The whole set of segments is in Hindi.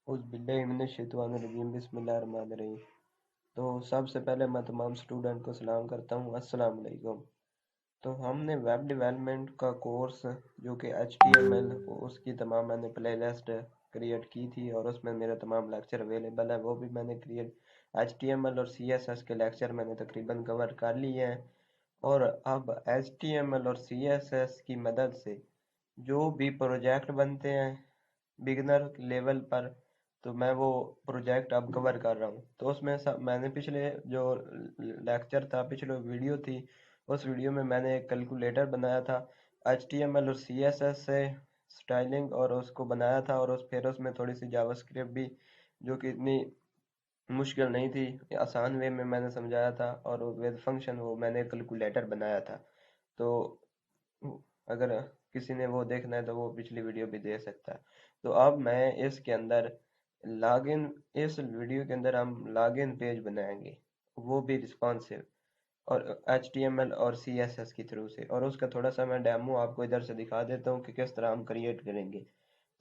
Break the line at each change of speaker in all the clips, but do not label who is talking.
उज़्बिल्लाहिमिनश्शैतानिर्रजीम बिस्मिल्लाहिर्रहमानिर्रहीम। तो सबसे पहले मैं तमाम स्टूडेंट को सलाम करता हूँ, अस्सलाम वालेकुम। तो हमने वेब डेवलपमेंट का कोर्स जो कि HTML, उसकी तमाम मैंने प्ले लिस्ट क्रिएट की थी और उसमें मेरे तमाम लेक्चर अवेलेबल है। वो भी मैंने क्रिएट HTML और CSS के लेक्चर मैंने तकरीबन कवर कर लिए हैं। और अब HTML और CSS की मदद से जो भी प्रोजेक्ट बनते हैं बिगनर लेवल पर, तो मैं वो प्रोजेक्ट अब कवर कर रहा हूँ। तो उसमें सब मैंने पिछले जो लेक्चर था, पिछले वीडियो थी, उस वीडियो में मैंने एक कैलकुलेटर बनाया था HTML और CSS से स्टाइलिंग, और उसको बनाया था। और उस फिर उसमें थोड़ी सी जावास्क्रिप्ट भी, जो कि इतनी मुश्किल नहीं थी, आसान वे में मैंने समझाया था। और विद फंक्शन वो मैंने कैलकुलेटर बनाया था। तो अगर किसी ने वो देखना है तो वो पिछली वीडियो भी देख सकता है। तो अब मैं इसके अंदर लॉगिन इस वीडियो के अंदर हम लॉगिन पेज बनाएंगे, वो भी रिस्पॉन्सिव और HTML और CSS की थ्रू से। और उसका थोड़ा सा मैं डेमो आपको इधर से दिखा देता हूँ कि किस तरह हम क्रिएट करेंगे।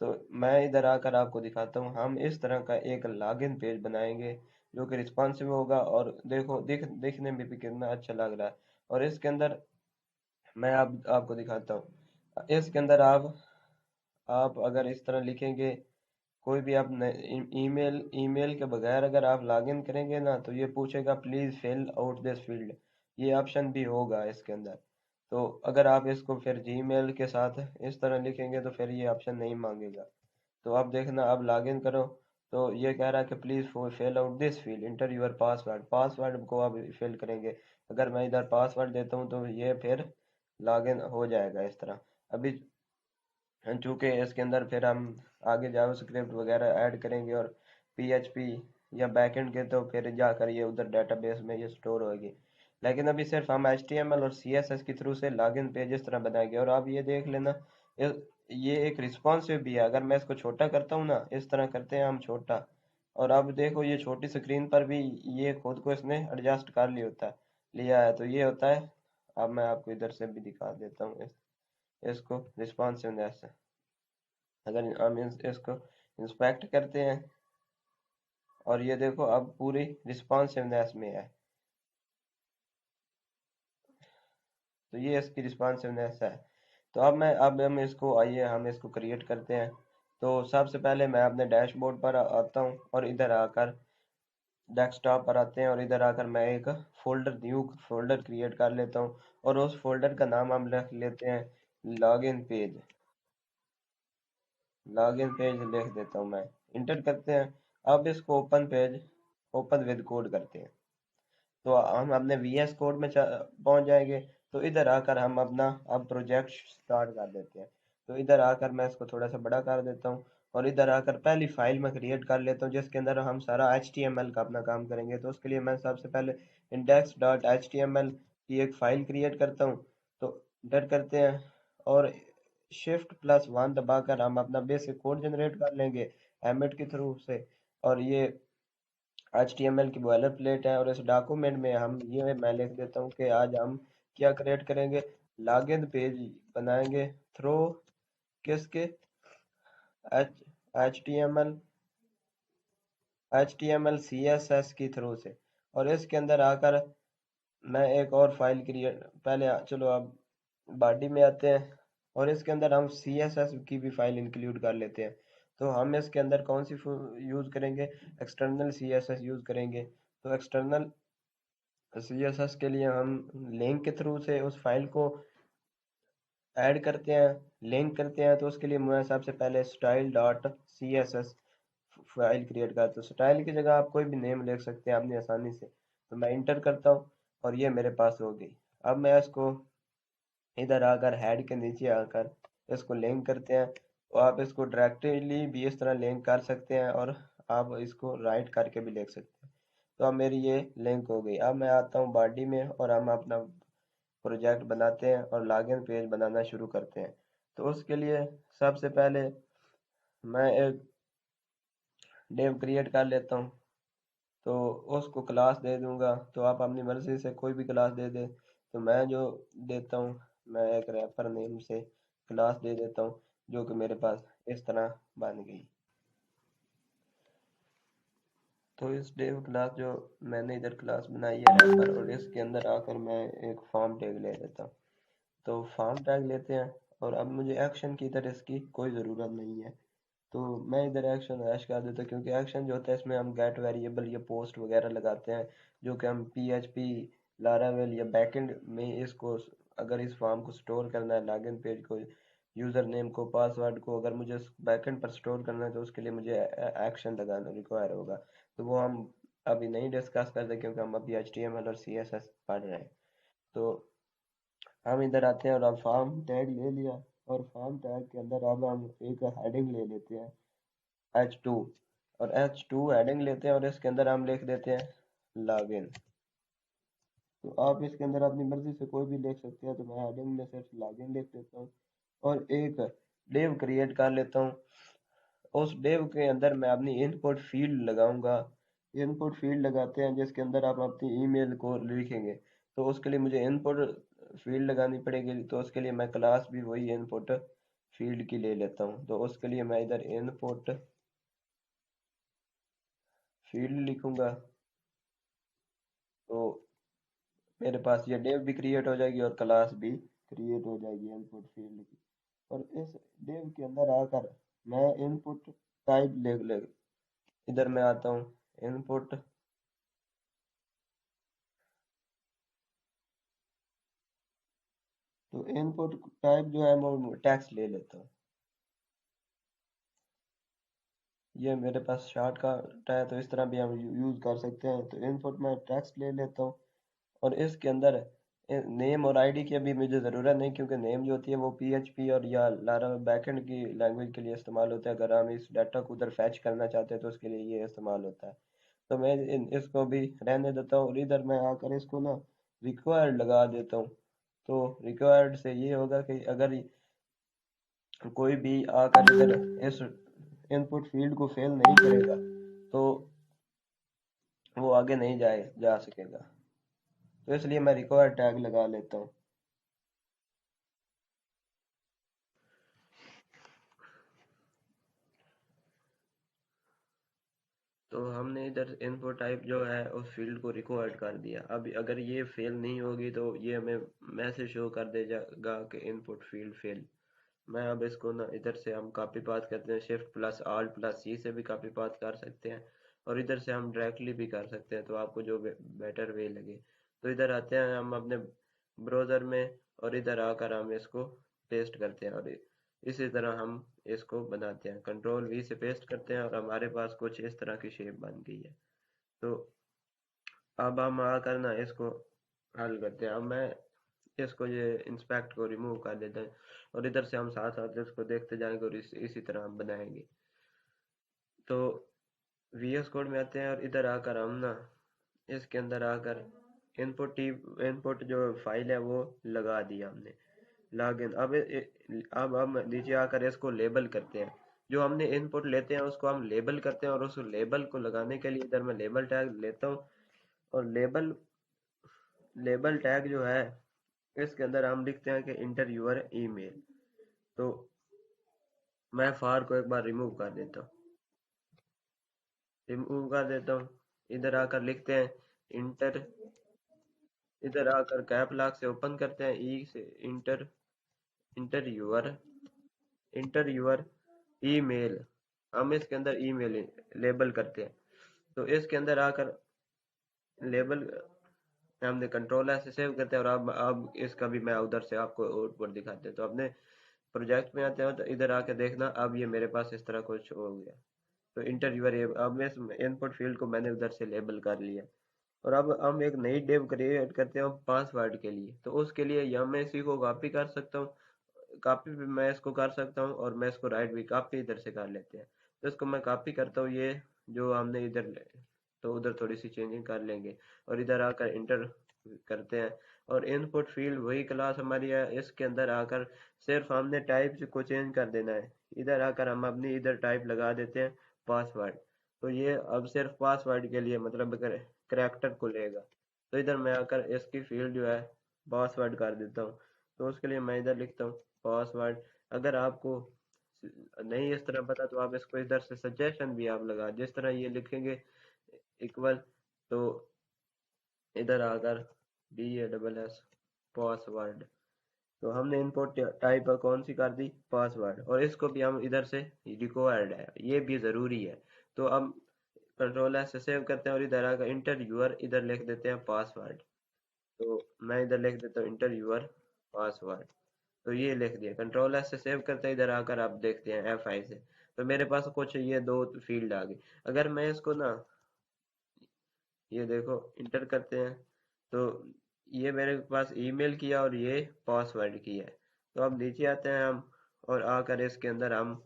तो मैं इधर आकर आपको दिखाता हूँ। हम इस तरह का एक लॉगिन पेज बनाएंगे जो कि रिस्पॉन्सिव होगा, और देखो दिखने में भी कितना अच्छा लग रहा है। और इसके अंदर मैं आपको दिखाता हूँ। इसके अंदर आप अगर इस तरह लिखेंगे, कोई भी आप ईमेल ईमेल के बगैर अगर आप लॉगिन करेंगे ना, तो ये पूछेगा please fill out this field. ये ऑप्शन भी होगा इसके अंदर। तो अगर आप इसको फिर जीमेल के साथ इस तरह लिखेंगे तो फिर ये ऑप्शन नहीं मांगेगा। तो आप देखना, अब लॉगिन करो तो ये कह रहा है कि please fill out this field, enter your password. Password को आप फिल करेंगे। अगर मैं इधर पासवर्ड देता हूँ तो ये फिर लॉगिन हो जाएगा इस तरह। अभी चूंकि इसके अंदर फिर हम आगे जावास्क्रिप्ट वगैरह ऐड करेंगे और PHP या बैकएंड के, तो फिर जाकर ये उधर डेटाबेस में ये स्टोर होगी। लेकिन अभी सिर्फ हम HTML और CSS के थ्रू से लॉगिन पेज इस तरह बनाएंगे। और आप ये देख लेना, ये ये एक रिस्पॉन्सिव भी है। अगर मैं इसको छोटा करता हूँ ना, इस तरह करते हैं हम छोटा, और अब देखो ये छोटी स्क्रीन पर भी ये खुद को इसने एडजस्ट कर लिया है। तो ये होता है। अब मैं आपको इधर से भी दिखा देता हूँ इसको रिस्पॉन्सिवनेस। अगर हम इसको इंस्पेक्ट करते हैं, और ये देखो अब पूरी रिस्पॉन्सिवनेस में है। तो ये इसकी रिस्पॉन्सिवनेस है। तो अब हम इसको, आइए हम इसको क्रिएट करते हैं। तो सबसे पहले मैं अपने डैशबोर्ड पर आता हूँ, और इधर आकर डेस्कटॉप पर आते हैं, और इधर आकर मैं एक न्यू फोल्डर क्रिएट कर लेता हूँ। और उस फोल्डर का नाम हम रख लेते हैं लॉगिन पेज। लॉगिन पेज लिख देता हूँ मैं, इंटर करते हैं। अब इसको ओपन विद कोड करते हैं। तो हम अपने VS कोड में पहुंच जाएंगे। तो इधर आकर हम अपना अब प्रोजेक्ट स्टार्ट कर देते हैं। तो इधर आकर मैं इसको थोड़ा सा बड़ा कर देता हूँ, और इधर आकर पहली फाइल में क्रिएट कर लेता हूँ जिसके अंदर हम सारा HTML का अपना काम करेंगे। तो उसके लिए मैं सबसे पहले index.html की एक फाइल क्रिएट करता हूँ। तो इंटर करते हैं, और Shift+1 दबाकर हम अपना बेसिक कोड जनरेट कर लेंगे एमिट के थ्रू से। और ये HTML की बॉयलर प्लेट है। और इस डॉक्यूमेंट में हम ये मैं लिख देता हूँ कि आज हम क्या क्रिएट करेंगे, लॉगिन पेज बनाएंगे थ्रू किसके, एच HTML CSS की थ्रू से। और इसके अंदर आकर मैं एक और फाइल क्रिएट, पहले चलो अब बॉडी में आते हैं, और इसके अंदर हम CSS की भी फाइल इंक्लूड कर लेते हैं। तो हम इसके अंदर कौन सी यूज करेंगे, एक्सटर्नल CSS यूज करेंगे। तो एक्सटर्नल CSS के लिए हम लिंक के थ्रू से उस फाइल को ऐड करते हैं, लिंक करते हैं। तो उसके लिए मैं सबसे पहले style.css फाइल क्रिएट करता हूँ। स्टाइल की जगह आप कोई भी नेम लिख सकते हैं अपनी आसानी से। तो मैं इंटर करता हूँ, और ये मेरे पास हो गई। अब मैं इसको इधर आकर हेड के नीचे आकर इसको लिंक करते हैं। तो आप इसको डायरेक्टली भी इस तरह लिंक कर सकते हैं, और आप इसको राइट करके भी लिख सकते हैं। तो अब मेरी ये लिंक हो गई। अब मैं आता हूँ बॉडी में, और हम अपना प्रोजेक्ट बनाते हैं और लॉगिन पेज बनाना शुरू करते हैं। तो उसके लिए सबसे पहले मैं एक डिव क्रिएट कर लेता हूँ। तो उसको क्लास दे दूंगा। तो आप अपनी मर्जी से कोई भी क्लास दे दे। तो मैं जो देता हूँ, मैं एक रैपर नेम से क्लास दे देता हूँ, जो कि मेरे पास इस तरह बन गई। तो इस डेव क्लास जो मैंने इधर क्लास बनाई है रैपर, और इसके अंदर आकर मैं एक फॉर्म टैग ले लेता हूँ। तो फॉर्म टैग लेते हैं, और अब मुझे एक्शन की इधर इसकी कोई ज़रूरत नहीं है। तो मैं इधर एक्शन हैश कर देता हूँ, क्योंकि एक्शन जो होता है इसमें हम गेट वेरिएबल या पोस्ट वगैरह लगाते हैं, जो कि हम PHP लारावेल या बैकएंड में इसको, अगर इस फॉर्म को स्टोर करना है, लॉगिन पेज को, यूज़र नेम को, पासवर्ड को, अगर मुझे बैकएंड पर स्टोर करना है तो उसके लिए मुझे एक्शन लगाना रिक्वायर होगा। तो वो हम अभी नहीं डिस्कस करते, क्योंकि हम अभी HTML और CSS पढ़ रहे हैं। तो हम इधर आते हैं, और अब फॉर्म टैग ले लिया, और फॉर्म टैग के अंदर अब हम एक हेडिंग ले लेते हैं H2, और H2 हेडिंग लेते हैं, और इसके अंदर हम लिख देते हैं लॉगिन। तो आप इसके अंदर अपनी मर्जी से कोई भी लिख सकते हैं, तो मैं हेडिंग में सिर्फ लॉगिन लिख देता हूँ, और एक डिव क्रिएट कर लेता हूँ। उस डिव के अंदर मैं अपनी इनपुट फील्ड लगाऊंगा। इनपुट फील्ड लगाते हैं जिसके अंदर आप अपनी ईमेल को लिखेंगे। तो उसके लिए मुझे इनपुट फील्ड लगानी पड़ेगी, तो उसके लिए मैं क्लास भी वही इनपुट फील्ड की ले लेता हूँ। तो उसके लिए मैं इधर इनपुट फील्ड लिखूंगा, तो मेरे पास ये डिव भी क्रिएट हो जाएगी और क्लास भी क्रिएट हो जाएगी इनपुट फील्ड की। और इस डिव के अंदर आकर मैं इनपुट टाइप ले इधर मैं आता हूँ इनपुट। तो इनपुट टाइप जो है मैं टेक्स्ट ले लेता हूँ। ये मेरे पास शॉर्ट कट है, तो इस तरह भी हम यूज़ कर सकते हैं। तो इनपुट में टेक्स्ट ले लेता हूँ, और इसके अंदर नेम और आईडी की अभी मुझे ज़रूरत नहीं, क्योंकि नेम जो होती है वो PHP और या लारा बैकएंड की लैंग्वेज के लिए इस्तेमाल होता है। अगर हम इस डाटा को उधर फैच करना चाहते हैं तो उसके लिए ये इस्तेमाल होता है। तो मैं इसको भी रहने देता हूँ, और इधर मैं आकर इसको ना रिक्वायर्ड लगा देता हूँ। तो रिक्वायर्ड से ये होगा कि अगर कोई भी आकर इधर इस इनपुट फील्ड को फेल नहीं करेगा, तो वो आगे नहीं जा सकेगा। तो इसलिए मैं रिक्वायर्ड टैग लगा लेता हूँ। तो हमने इधर इनपुट टाइप जो है उस फील्ड को रिक्वायर्ड कर दिया। अब अगर ये फेल नहीं होगी तो ये हमें मैसेज शो कर देगा कि इनपुट फील्ड फेल। मैं अब इसको ना इधर से हम कॉपी पास करते हैं, शिफ्ट प्लस आल्ट प्लस सी से भी कॉपी पास कर सकते हैं, और इधर से हम डायरेक्टली भी कर सकते हैं, तो आपको जो बेटर वे लगे। तो इधर आते हैं हम अपने ब्राउज़र में, और इधर आकर हम इसको पेस्ट करते हैं, और इसी तरह हम इसको बनाते हैं, कंट्रोल V से पेस्ट करते हैं, और हमारे पास कुछ इस तरह की शेप बन गई है। तो अब हम आकर ना इसको हल करते हैं। अब मैं इसको ये इंस्पेक्ट को रिमूव कर देते हैं, और इधर से हम साथ साथ इसको देखते जाएंगे, और इसी तरह हम बनाएंगे। तो VS कोड में आते हैं, और इधर आकर हम ना इसके अंदर आकर इनपुट जो फाइल है वो लगा दिया हमने लॉगिन। अब हम नीचे आकर इसको लेबल करते हैं। जो हमने इनपुट लेते हैं उसको हम लेबल करते हैं, और उस लेबल को लगाने के लिए इधर मैं लेबल टैग लेता हूँ। और लेबल टैग जो है इसके अंदर हम लिखते हैं कि इंटर यूर ईमेल। तो मैं फार को एक बार रिमूव कर देता हूँ। इधर आकर लिखते हैं इंटर, इधर आकर कैप लॉक से ओपन करते हैं, ई से enter, enter your enter your email. हम इसके अंदर ईमेल लेबल करते हैं। तो इसके अंदर आकर लेबल हमने कंट्रोल से सेव करते हैं, और अब इसका भी मैं उधर से आपको आउटपुट दिखाते हैं। तो अपने प्रोजेक्ट में आते हैं, तो इधर आके देखना अब ये मेरे पास इस तरह कुछ हो गया। तो इंटर यूर, अब मैं इनपुट फील्ड को मैंने उधर से लेबल कर लिया। और अब हम एक नई डिव क्रिएट करते हैं पासवर्ड के लिए। तो उसके लिए या मैं इसी को कॉपी कर सकता हूँ, कॉपी भी मैं इसको कर सकता हूँ, और मैं इसको राइट भी कॉपी इधर से कर लेते हैं। तो इसको मैं कॉपी करता हूँ, ये जो हमने इधर तो उधर थोड़ी सी चेंजिंग कर लेंगे, और इधर आकर इंटर करते हैं। और इनपुट फील्ड वही क्लास हमारी है, इसके अंदर आकर सिर्फ हमने टाइप को चेंज कर देना है। इधर आकर हम अपनी इधर टाइप लगा देते हैं पासवर्ड। तो ये अब सिर्फ पासवर्ड के लिए मतलब अगर करैक्टर को लेगा। तो इधर मैं आकर इसकी फील्ड जो है पासवर्ड कर देता हूँ। तो उसके लिए मैं इधर लिखता हूँ पासवर्ड। अगर आपको नहीं इस तरह पता तो आप इसको इधर से सजेशन भी आप लगा जिस तरह ये लिखेंगे इक्वल, तो इधर आकर DASS पासवर्ड, तो हमने इनपुट टाइप कौन सी कर दी, पासवर्ड, और इसको भी हम इधर से रिक्वायर्ड है, ये भी जरूरी है। तो अब कंट्रोल एस से सेव करते हैं और इधर आकर इंटर यूर, इधर लिख देते हैं पासवर्ड। तो मैं इधर लिख देता हूँ इंटर यूर पासवर्ड, तो ये लिख दिया। कंट्रोल एस से सेव करते हैं, इधर आकर आप देखते हैं F5 से, तो मेरे पास कुछ ये दो फील्ड आ गई। अगर मैं इसको ना, ये देखो इंटर करते हैं, तो ये मेरे पास ईमेल किया और ये पासवर्ड किया है। तो अब नीचे आते हैं हम, और आकर इसके अंदर हम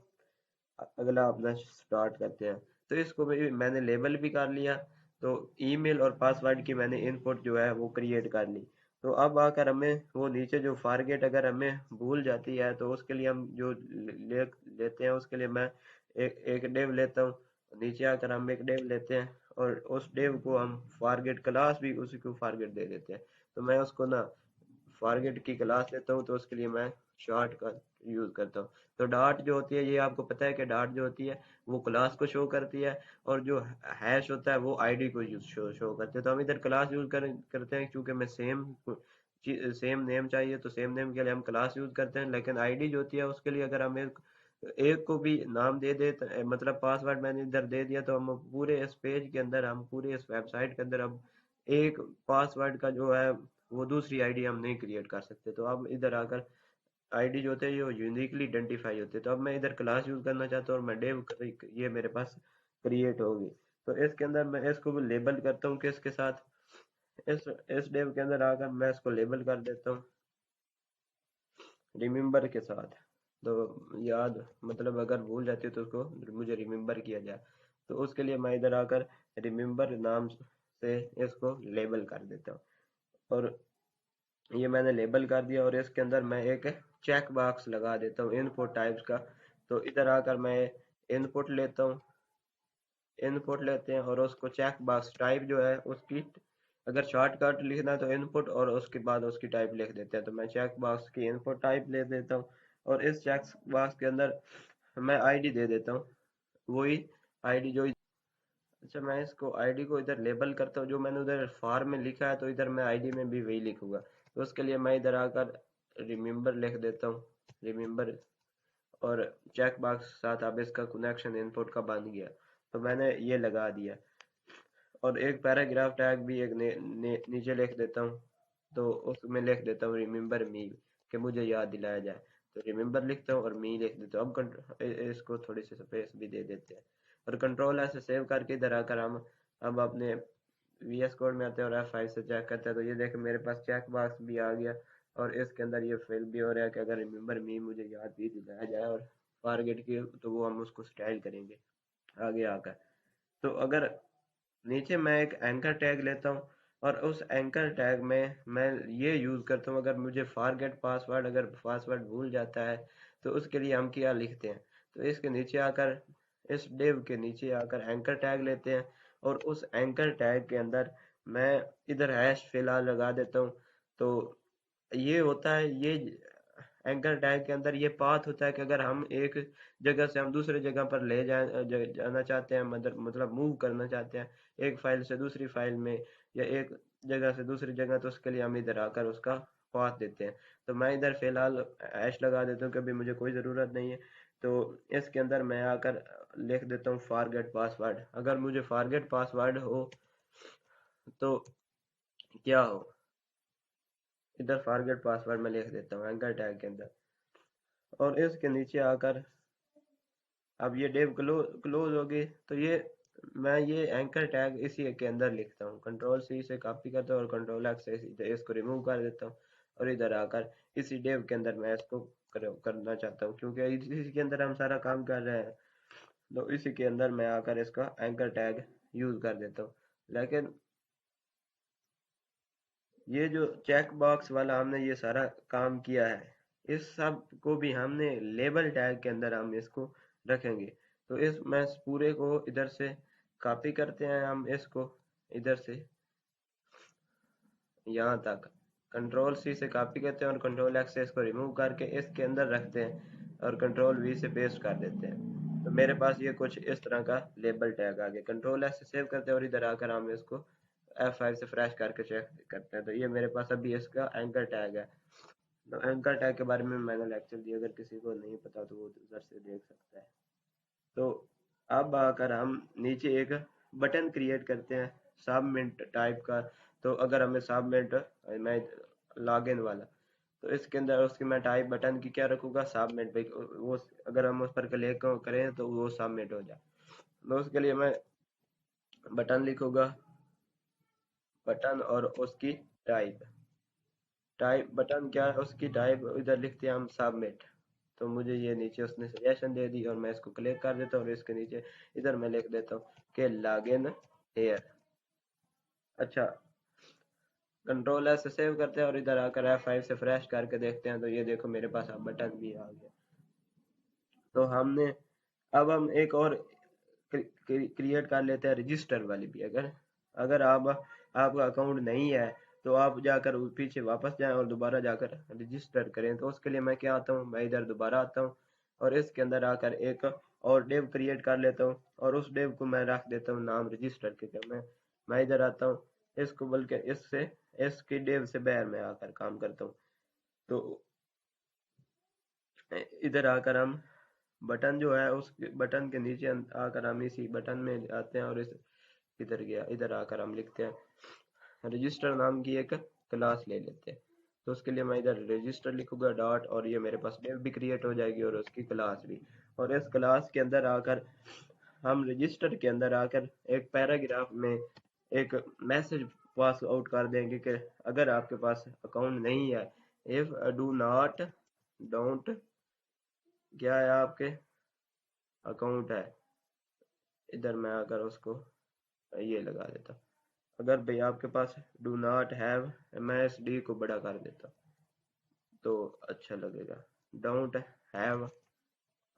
अगला अपना स्टार्ट करते हैं। तो इसको भी मैंने लेबल भी कर लिया, तो ईमेल और पासवर्ड की मैंने इनपुट जो है वो क्रिएट कर ली। तो अब आकर हमें वो नीचे जो फॉरगेट अगर हमें भूल जाती है, तो उसके लिए हम जो लेते हैं, उसके लिए मैं एक डेव लेता हूँ। नीचे आकर हम एक डेव लेते हैं, और उस डेव को हम फॉरगेट क्लास भी उसी को फॉरगेट दे देते हैं। तो मैं उसको ना फॉरगेट की क्लास लेता हूँ, तो उसके लिए मैं शॉर्ट का यूज करता हूँ। तो डार्ट जो होती है, ये आपको पता है कि डार्ट जो होती है वो क्लास को शो करती है, और जो हैश होता है वो आईडी को यूज शो करते हैं। तो हम इधर क्लास यूज करते हैं, क्योंकि मैं सेम नेम चाहिए, तो सेम नेम के लिए हम क्लास यूज करते हैं। लेकिन आईडी जो होती है उसके लिए अगर हम एक को भी नाम दे दे, मतलब पासवर्ड मैंने इधर दे दिया, तो हम पूरे इस पेज के अंदर, हम पूरे इस वेबसाइट के अंदर अब एक पासवर्ड का जो है वो दूसरी आईडी हम नहीं क्रिएट कर सकते। तो अब इधर आकर आईडी जो होते हैं ये यूनिकली आइडेंटिफाई होते हैं। तो अब मैं इधर क्लास यूज करना चाहता हूँ, और मैं डेव, ये मेरे पास क्रिएट होगी। तो इसके अंदर मैं इसको भी लेबल करता हूँ किसके साथ, इस डेव के अंदर आकर मैं इसको लेबल कर देता हूँ रिमेम्बर के साथ। तो याद, मतलब अगर भूल जाती है तो उसको मुझे रिमेम्बर किया जाए। तो उसके लिए मैं इधर आकर रिमेम्बर नाम से इसको लेबल कर देता हूँ, और ये मैंने लेबल कर दिया। और इसके अंदर मैं एक चेक बॉक्स लगा देता हूँ इनपुट टाइप्स का। तो इधर आकर मैं इनपुट लेता हूँ, इनपुट लेते हैं, और उसको चेक बॉक्स टाइप जो है उसकी, अगर शॉर्टकट लिखना है तो इनपुट और उसके बाद उसकी टाइप लिख देते हैं। तो मैं चेक बॉक्स की इनपुट टाइप ले देता हूँ, और इस चेक बॉक्स के अंदर मैं आईडी दे देता हूँ, वही आईडी जो, अच्छा मैं इसको आईडी को इधर लेबल करता हूँ, जो मैंने उधर फॉर्म में लिखा है, तो इधर मैं आईडी में भी वही लिखूंगा। तो उसके लिए मैं इधर आकर रिमेम्बर लिख देता हूँ, रिमेम्बर, और चेक बॉक्स साथ अब इसका कनेक्शन इनपुट का बन गया। तो मैंने ये लगा दिया, और एक पैराग्राफ टैग भी एक नीचे लिख देता हूँ। तो उसमें लिख देता हूँ रिमेम्बर मी, कि मुझे याद दिलाया जाए। तो रिमेम्बर लिखता हूँ और मी लिख देता हूँ। अब इसको थोड़ी सी स्पेस भी दे देते हैं, और कंट्रोल ऐसे सेव करके इधर आकर हम अब अपने VS कोड में आते हैं और F5 से चेक करते हैं। तो ये देखें मेरे पास चेक बॉक्स भी आ गया, और इसके अंदर ये फिल भी हो रहा है कि अगर रिमेम्बर मी मुझे याद भी दिलाया जाए, और टारगेट की, तो वो हम उसको स्टाइल करेंगे आगे आकर। तो अगर नीचे मैं एक एंकर टैग लेता हूँ, और उस एंकर टैग में मैं ये यूज करता हूँ, अगर मुझे फॉरगेट पासवर्ड, अगर पासवर्ड भूल जाता है, तो उसके लिए हम क्या लिखते हैं, तो इसके नीचे आकर, इस डिव के नीचे आकर एंकर टैग लेते हैं, और उस एंकर टैग के अंदर मैं इधर हैश फिलहाल लगा देता हूँ। तो ये होता है, ये एंकर टैग के अंदर ये पाथ होता है कि अगर हम एक जगह से हम दूसरे जगह पर ले जाना चाहते हैं, मतलब मूव करना चाहते हैं एक फाइल से दूसरी फाइल में, या एक जगह से दूसरी जगह, तो उसके लिए हम इधर आकर उसका पाथ देते हैं। तो मैं इधर फिलहाल ऐश लगा देता हूँ, कभी मुझे कोई ज़रूरत नहीं है। तो इसके अंदर मैं आकर लिख देता हूँ फॉरगेट पासवर्ड। अगर मुझे फॉरगेट पासवर्ड हो तो क्या हो, इधर फॉरगेट पासवर्ड में लिख देता हूँ एंकर टैग के अंदर, और इसके नीचे आकर अब ये डेव क्लोज हो गई। तो ये मैं ये एंकर टैग इसी के अंदर लिखता हूँ, कंट्रोल सी से कॉपी करता हूँ और कंट्रोल एक्स से इसको रिमूव कर देता हूँ, और इधर आकर इसी डेव के अंदर मैं इसको करना चाहता हूँ, क्योंकि इसी के अंदर हम सारा काम कर रहे हैं। तो इसी के अंदर मैं आकर इसका एंकर टैग यूज कर देता हूँ। लेकिन ये जो चेक बॉक्स वाला हमने ये सारा काम किया है, इस सब को भी हमने लेबल टैग के अंदर हम इसको रखेंगे। तो इस मैं इस पूरे को इधर से कॉपी करते हैं, हम इसको इधर से यहाँ तक कंट्रोल सी से कॉपी करते हैं, और कंट्रोल एक्स से इसको रिमूव करके इसके अंदर रखते हैं, और कंट्रोल वी से पेस्ट कर देते हैं। तो मेरे पास ये कुछ इस तरह का लेबल टैग आ गया। कंट्रोल एस से सेव करते हैं और इधर आकर हम इसको F5 से फ्रेश करके चेक करते हैं। तो ये मेरे पास अभी इसका एंकर टैग है। तो एंकर टैग के बारे में मैंने लेक्चर दिया, अगर किसी को नहीं पता तो वो उधर से देख सकता है। तो अब आकर हम नीचे एक बटन क्रिएट करते हैं सबमिट टाइप का। तो अगर हमें सबमिट, मैं लॉगिन वाला, तो इसके अंदर उसकी मैं टाइप बटन की क्या रखूंगा, सबमिट भाई। वो अगर हम उस पर क्लिक करें तो वो सबमिट हो जाए। तो उसके लिए मैं बटन लिखूंगा, बटन और उसकी टाइप। टाइप बटन क्या है, उसकी टाइप इधर लिखते हैं हम सबमिट। तो मुझे ये नीचे उसने सजेशन दे दी और मैं इसको क्लिक कर देता हूँ और इसके नीचे इधर मैं लिख देता हूँ कि लॉगिन हेयर। अच्छा, कंट्रोल एस से सेव करते हैं और इधर आकर F5 से फ्रेश करके देखते हैं। तो ये देखो मेरे पास अब बटन भी आ गया। तो हमने, अब हम एक और क्रिएट कर लेते हैं रजिस्टर वाली भी। अगर अगर आप आपका अकाउंट नहीं है तो आप जाकर पीछे वापस जाएं और दोबारा जाकर रजिस्टर करें। तो उसके लिए मैं क्या आता हूँ, मैं इधर दोबारा आता हूँ और इसके अंदर आकर एक और डेव क्रिएट कर लेता हूँ और उस डेव को मैं रख देता हूँ नाम रजिस्टर के। क्या मैं इधर आता हूँ, इसको बल्कि इससे इसकी डेव से बाहर में आकर काम करता हूँ। तो इधर आकर हम बटन जो है उस बटन के नीचे आकर हम इसी बटन में आते हैं और इस इधर गया, इधर आकर हम लिखते हैं रजिस्टर नाम की एक क्लास ले लेते हैं। तो उसके लिए मैं इधर रजिस्टर लिखूंगा डॉट, और ये मेरे पास डेव भी क्रिएट हो जाएगी और उसकी क्लास भी। और इस क्लास के अंदर आकर हम रजिस्टर के अंदर आकर एक पैराग्राफ में एक मैसेज पास आउट कर देंगे कि अगर आपके पास अकाउंट नहीं है, इफ डू नॉट डोंट क्या है आपके अकाउंट है, इधर मैं आकर उसको ये लगा देता। अगर भाई आपके पास डू नॉट हैव, मैं इस डी को बड़ा कर देता तो अच्छा लगेगा। डोंट हैव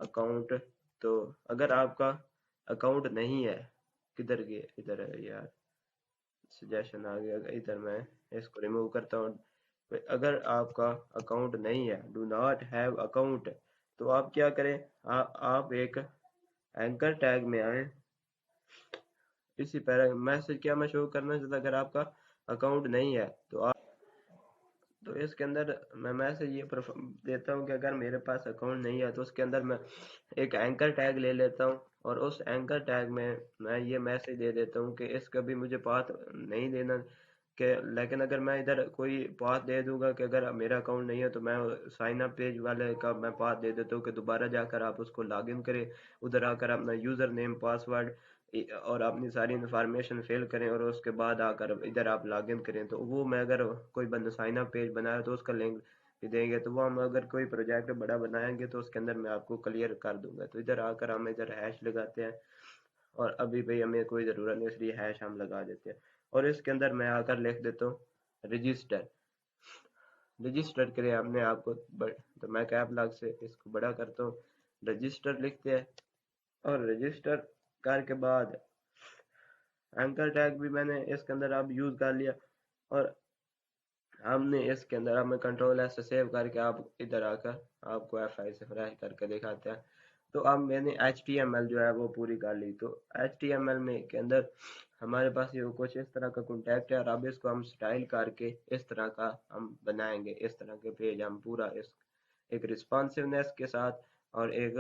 अकाउंट, तो अगर आपका अकाउंट नहीं है, किधर गए, इधर है यार, सजेशन आ गया, इधर मैं इसको रिमूव करता हूँ। अगर आपका अकाउंट नहीं है, डू नॉट हैव अकाउंट, तो आप क्या करें, आप एक एंकर टैग में आए। इसी पैरा मैसेज क्या मैं शो करना चाहता, अगर आपका अकाउंट नहीं है तो आप, तो इसके अंदर मैं मैसेज ये देता हूँ कि अगर मेरे पास अकाउंट नहीं है, तो उसके अंदर मैं एक एंकर टैग ले लेता हूँ और उस एंकर टैग में मैं ये मैसेज दे देता हूँ कि इसका भी मुझे पाथ नहीं देना कि, लेकिन अगर मैं इधर कोई पाथ दे दूंगा कि अगर मेरा अकाउंट नहीं है, तो मैं साइन अप पेज वाले का मैं पाथ दे देता हूँ कि दोबारा जाकर आप उसको लॉगिन करें, उधर आकर अपना यूज़र नेम पासवर्ड और अपनी सारी इन्फॉर्मेशन फिल करें और उसके बाद आकर इधर आप लॉगिन करें। तो वो मैं अगर कोई बंदा साइन अप पेज बनाया तो उसका लिंक भी देंगे, तो वो हम अगर कोई प्रोजेक्ट बड़ा बनाएंगे तो उसके अंदर मैं आपको क्लियर कर दूंगा। तो इधर आकर हम इधर हैश लगाते हैं और अभी भाई हमें कोई ज़रूरत नहीं, इसलिए हैश हम लगा देते हैं। और इसके अंदर मैं आकर लिख देता हूँ रजिस्टर। रजिस्टर करें हमने आपको तो मैं कैप लॉक से इसको बड़ा करता हूँ, रजिस्टर लिखते हैं। और रजिस्टर करके बाद एंकर टैग भी मैंने इसके अंदर अब यूज कर लिया और हमने इसके अंदर, अब मैं कंट्रोल एस से सेव करके आप इधर आकर आपको F5 से फ्रेश करके दिखाते हैं। तो अब मैंने HTML जो है वो पूरी कर ली। तो HTML में के अंदर हमारे पास ये कुछ इस तरह का कॉन्टेक्ट है और अब इसको हम स्टाइल करके इस तरह का हम बनाएंगे। इस तरह के पेज हम पूरा इस एक रिस्पॉन्सिवनेस के साथ और एक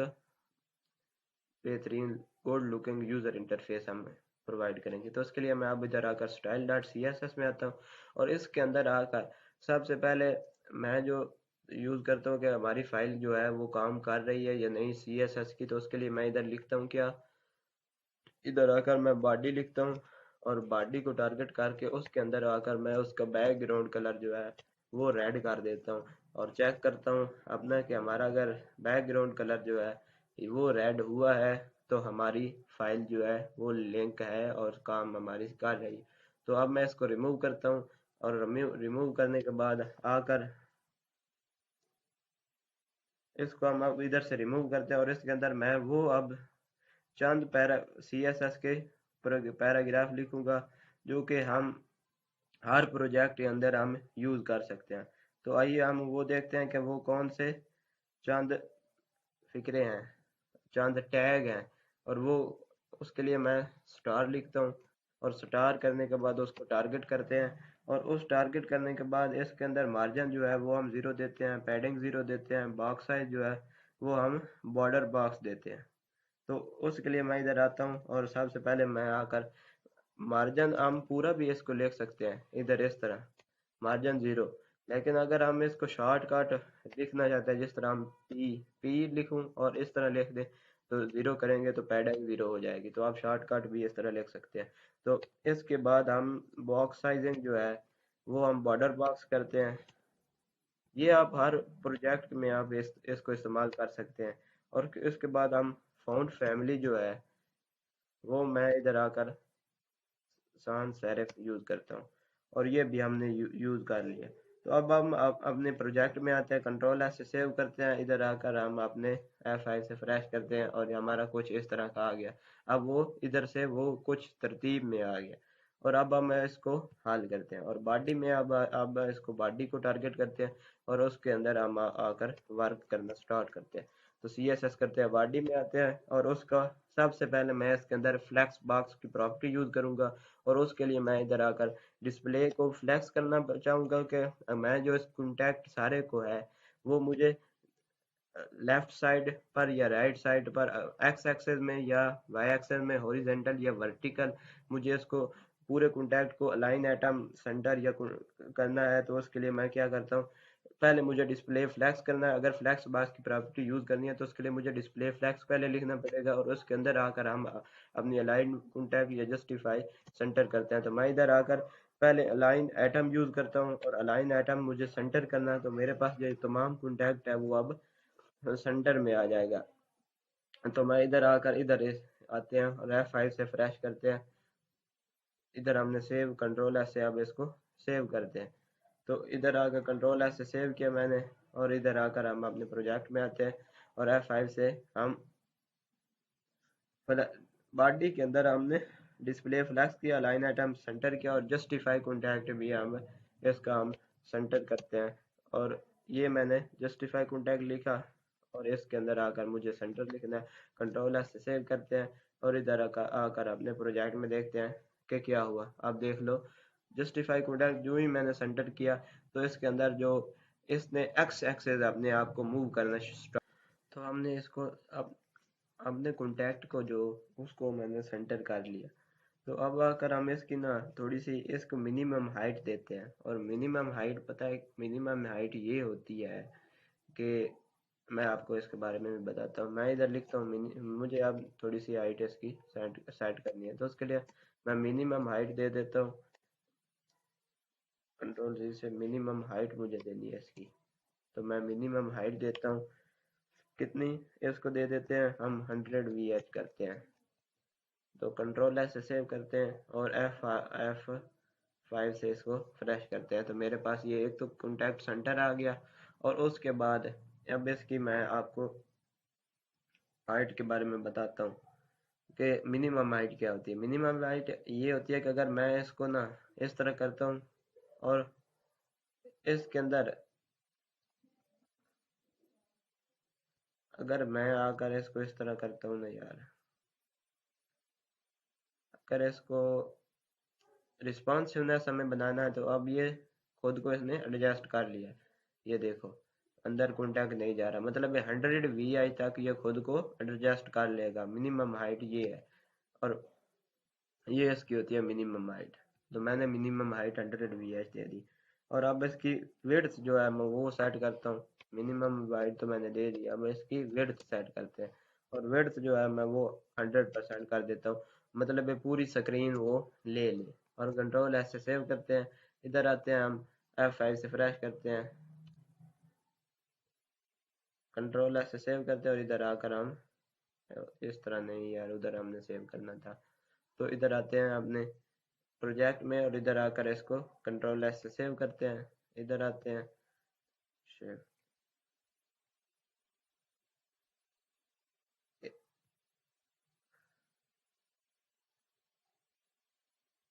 बेहतरीन गुड लुकिंग यूजर इंटरफेस हम प्रोवाइड करेंगे। तो उसके लिए मैं अब इधर आकर style dot C S S में आता हूँ और इसके अंदर आकर सबसे पहले मैं जो यूज़ करता हूँ कि हमारी फाइल जो है वो काम कर रही है या नहीं सी एस एस की। तो उसके लिए मैं इधर लिखता हूँ क्या, इधर आकर मैं बॉडी लिखता हूँ और बॉडी को टारगेट करके उसके अंदर आकर मैं उसका बैकग्राउंड कलर जो है वो रेड कर देता हूँ और चेक करता हूँ अपना कि हमारा अगर बैकग्राउंड कलर जो है वो रेड हुआ है तो हमारी फाइल जो है वो लिंक है और काम हमारी कर रही है। तो अब मैं इसको रिमूव करता हूँ और रिमूव करने के बाद आकर इसको हम अब इधर से रिमूव करते हैं और इसके अंदर मैं वो अब चंद पैरा सी एस एस के पैराग्राफ लिखूंगा जो कि हम हर प्रोजेक्ट के अंदर हम यूज कर सकते हैं। तो आइए हम वो देखते हैं कि वो कौन से चंद फिक्रे हैं, चंद टैग हैं, और वो उसके लिए मैं स्टार लिखता हूँ, और स्टार करने के बाद उसको टारगेट करते हैं, और उस टारगेट करने के बाद इसके अंदर मार्जिन जो है वो हम ज़ीरो देते हैं, पैडिंग ज़ीरो देते हैं, बॉक्स साइज जो है वो हम बॉर्डर बॉक्स देते हैं। तो उसके लिए मैं इधर आता हूँ, और सबसे पहले मैं आकर मार्जिन हम पूरा भी इसको लिख सकते हैं इधर इस तरह, मार्जिन ज़ीरो। लेकिन अगर हम इसको शॉर्टकट लिखना चाहते हैं, जिस तरह हम पी पी लिखूं और इस तरह लिख दें, तो ज़ीरो करेंगे तो पैडिंग ज़ीरो हो जाएगी, तो आप शॉर्टकट भी इस तरह लिख सकते हैं। तो इसके बाद हम बॉक्स साइजिंग जो है वो हम बॉर्डर बॉक्स करते हैं। ये आप हर प्रोजेक्ट में आप इसको इस्तेमाल कर सकते हैं। और इसके बाद हम फ़ॉन्ट फैमिली जो है वो मैं इधर आकर sans serif यूज़ करता हूँ, और ये भी हमने यूज़ कर लिया। तो अब हम अपने प्रोजेक्ट में आते हैं, कंट्रोल एस से सेव करते हैं, इधर आकर हम अपने F5 से फ्रेश करते हैं, और ये हमारा कुछ इस तरह का आ गया। अब वो इधर से वो कुछ तरतीब में आ गया, और अब हम इसको हल करते हैं, और बॉडी में अब इसको बॉडी को टारगेट करते हैं, और उसके अंदर हम आकर वर्क करना स्टार्ट करते हैं। तो CSS करते हैं, बॉडी में आते हैं, और उसका सबसे पहले मैं इसके अंदर फ्लेक्स बॉक्स की प्रॉपर्टी यूज़ करूंगा, और उसके लिए मैं इधर आकर डिस्प्ले को फ्लैक्स करना चाहूँगा कि मैं जो इस कॉन्टैक्ट सारे को है वो मुझे लेफ्ट साइड पर या राइट साइड पर एक्स एक्सेस में या वाई एक्सेस में हॉरिजेंटल या वर्टिकल मुझे इसको पूरे कॉन्टैक्ट को अलाइन एटम सेंटर या करना है। तो उसके लिए मैं क्या करता हूँ, पहले मुझे डिस्प्ले फ्लैक्स करना है। अगर फ्लैक्स बॉक्स की प्रॉपर्टी यूज़ करनी है तो उसके लिए मुझे डिस्प्ले फ्लैक्स पहले लिखना पड़ेगा, और उसके अंदर आकर हम अपनी अलाइन कॉन्टैक्ट या जस्टिफाई सेंटर करते हैं। तो मैं इधर आकर पहले अलाइन एटम यूज़ करता हूँ, और अलाइन एटम मुझे सेंटर करना है, तो मेरे पास जो तमाम कॉन्टैक्ट है वो अब सेंटर में आ जाएगा। तो मैं इधर आकर आते हैं और F5 से फ्रेश करते हैं। इधर हमने सेव कंट्रोल एस से अब इसको सेव करते हैं। तो इधर आकर कंट्रोल एस से सेव किया मैंने, और इधर आकर हम अपने प्रोजेक्ट में आते हैं, और F5 से हम बॉडी के अंदर हमने डिस्प्ले फ्लैक्स किया, लाइन आइटम सेंटर किया, और जस्टिफाई कॉन्टैक्ट भी हम इसका हम सेंटर करते हैं। और ये मैंने जस्टिफाई कॉन्टैक्ट लिखा, और इसके अंदर आकर मुझे सेंटर लिखना है। कंट्रोल एस से सेव करते हैं, और इधर आकर अपने प्रोजेक्ट में देखते हैं कि क्या हुआ। आप देख लो, जस्टिफाई कॉन्टैक्ट जो ही मैंने सेंटर किया, तो इसके अंदर जो इसने एक्स एक्सेस अपने आप को मूव करना स्टार्ट। तो हमने इसको अब अपने कॉन्टैक्ट को जो उसको मैंने सेंटर कर लिया। तो अब आकर हम इसकी ना थोड़ी सी इसको मिनिमम हाइट देते हैं, और मिनिमम हाइट पता है, मिनिमम हाइट ये होती है कि मैं आपको इसके बारे में भी बताता हूँ। मैं इधर लिखता हूँ मुझे अब थोड़ी सी हाइट इसकी सेट करनी है, तो उसके लिए मैं मिनिमम हाइट दे देता हूँ। कंट्रोल जी से मिनिमम हाइट मुझे देनी है इसकी, तो मैं मिनिमम हाइट देता हूँ। कितनी, इसको दे देते हैं हम 100 VH करते हैं। तो कंट्रोल एस से सेव करते हैं, और F5 से इसको फ्रेश करते हैं। तो मेरे पास ये एक तो कॉन्टैक्ट सेंटर आ गया, और उसके बाद अब इसकी मैं आपको हाइट के बारे में बताता हूँ कि मिनिमम हाइट क्या होती है। मिनिमम हाइट ये होती है कि अगर मैं इसको ना इस तरह करता हूँ, और इसके अंदर अगर मैं आकर इसको इस तरह करता हूँ ना यार, अगर इसको रिस्पॉन्सिवनेस हमें बनाना है, तो अब ये खुद को इसने एडजस्ट कर लिया। ये देखो, अंदर कॉन्टैक्ट नहीं जा रहा, मतलब ये 100 VI तक ये खुद को एडजस्ट कर लेगा। मिनिमम हाइट ये है, और ये इसकी होती है मिनिमम हाइट। तो मैंने मिनिमम हाइट 100 VH दे दी, और अब इसकी विड्थ जो है मैं वो सेट करता हूँ। मिनिमम हाइट तो मैंने दे दी, अब इसकी विड्थ सेट करते हैं, और विड्थ जो है मैं वो 100% कर देता हूँ, मतलब ये पूरी स्क्रीन वो ले ले। और कंट्रोल ऐसे सेव करते हैं, इधर आते हैं हम F5 से फ्रेश करते हैं, कंट्रोल ऐसे सेव करते हैं, और इधर आकर हम इस तरह नहीं यार, उधर हमने सेव करना था। तो इधर आते हैं अपने प्रोजेक्ट में, और इधर आकर इसको कंट्रोल एस से सेव करते हैं। इधर आते हैं शेव,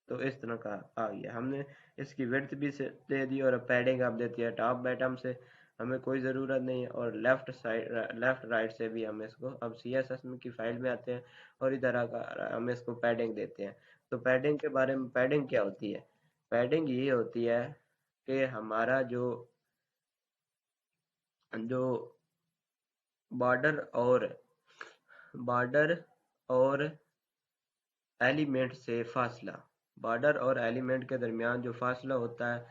तो इस तरह का आ गया। हमने इसकी विड्थ भी से दे दी, और पैडिंग आप देती है टॉप बॉटम से। हमें कोई ज़रूरत नहीं है। और लेफ्ट राइट से भी हम इसको अब CSS में की फाइल में आते हैं और इधर आकर हम इसको पैडिंग देते हैं। तो पैडिंग के बारे में, पैडिंग क्या होती है? पैडिंग ये होती है कि हमारा जो जो बॉर्डर और बॉर्डर और एलिमेंट से फासला, बॉर्डर और एलिमेंट के दरमियान जो फासला होता है,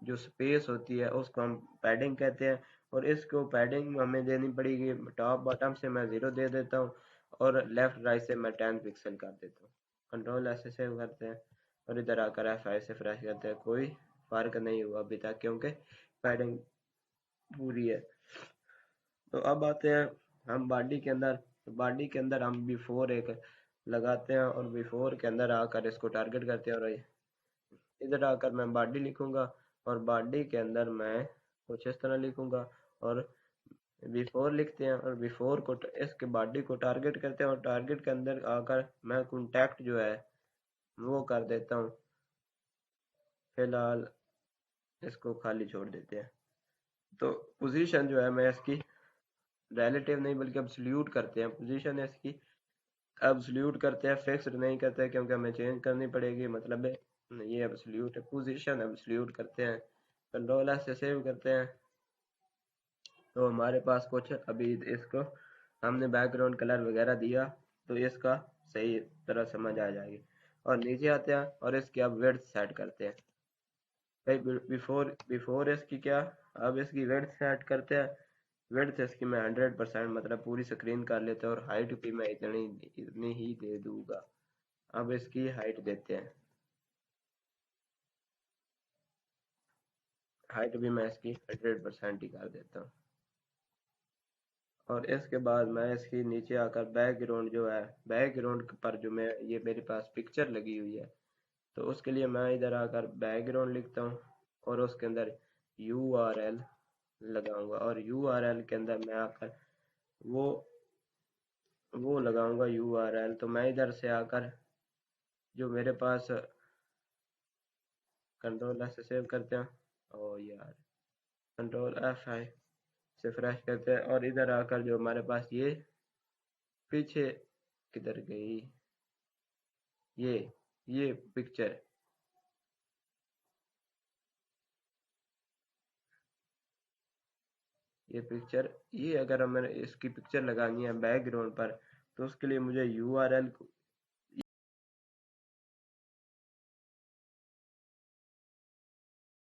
जो स्पेस होती है, उसको हम पैडिंग कहते हैं। और इसको पैडिंग हमें देनी पड़ेगी, टॉप बॉटम से मैं 0 दे देता हूँ और लेफ्ट राइट से मैं 10 पिक्सल कर देता हूँ। कंट्रोल ऐसे सेव करते हैं और इधर आकर F5 से फ्रेश करते हैं। कोई फर्क नहीं हुआ अभी तक क्योंकि पैडिंग पूरी है। तो अब आते हैं हम बॉडी के अंदर। बॉडी के अंदर हम बिफोर एक लगाते हैं और बिफोर के अंदर आकर इसको टारगेट करते हैं और इधर आकर मैं बॉडी लिखूंगा और बॉडी के अंदर मैं कुछ इस तरह लिखूंगा और बिफोर लिखते हैं और बिफोर को इसके बॉडी को टारगेट करते हैं और टारगेट के अंदर आकर मैं कॉन्टैक्ट जो है वो कर देता हूँ। फिलहाल इसको खाली छोड़ देते हैं। तो पोजीशन जो है मैं इसकी रिलेटिव नहीं बल्कि एब्सोल्यूट करते हैं। पोजीशन इसकी एब्सोल्यूट करते हैं, फिक्स्ड नहीं करते क्योंकि हमें चेंज करनी पड़ेगी। मतलब है ये एब्सोल्यूट है, पोजीशन एब्सोल्यूट करते हैं। कंट्रोल से सेव करते हैं। तो हमारे पास कुछ अभी इसको हमने बैकग्राउंड कलर वगैरह दिया तो इसका सही तरह समझ आ जाएगी। और नीचे आते हैं और इसकी अब विड्थ सेट करते हैं। भाई बिफोर बिफोर इसकी क्या, अब इसकी विड्थ सेट करते हैं। विड्थ इसकी मैं 100% मतलब पूरी स्क्रीन कर लेते हैं और हाइट भी मैं इतनी इतनी ही दे दूंगा। अब इसकी हाइट देते हैं, हाइट भी मैं इसकी 100% ही कर देता हूँ। और इसके बाद मैं इसकी नीचे आकर बैकग्राउंड जो है, बैकग्राउंड पर जो मैं ये मेरे पास पिक्चर लगी हुई है तो उसके लिए मैं इधर आकर बैकग्राउंड लिखता हूँ और उसके अंदर URL लगाऊंगा और URL के अंदर मैं आकर वो लगाऊंगा URL। तो मैं इधर से आकर जो मेरे पास कंट्रोल से सेव करते हैं और यार कंट्रोल F5 से फ्रेश करते हैं और इधर आकर जो हमारे पास ये पीछे किधर गई ये ये पिक्चर, ये पिक्चर, ये अगर हमें इसकी पिक्चर लगानी है बैकग्राउंड पर तो उसके लिए मुझे URL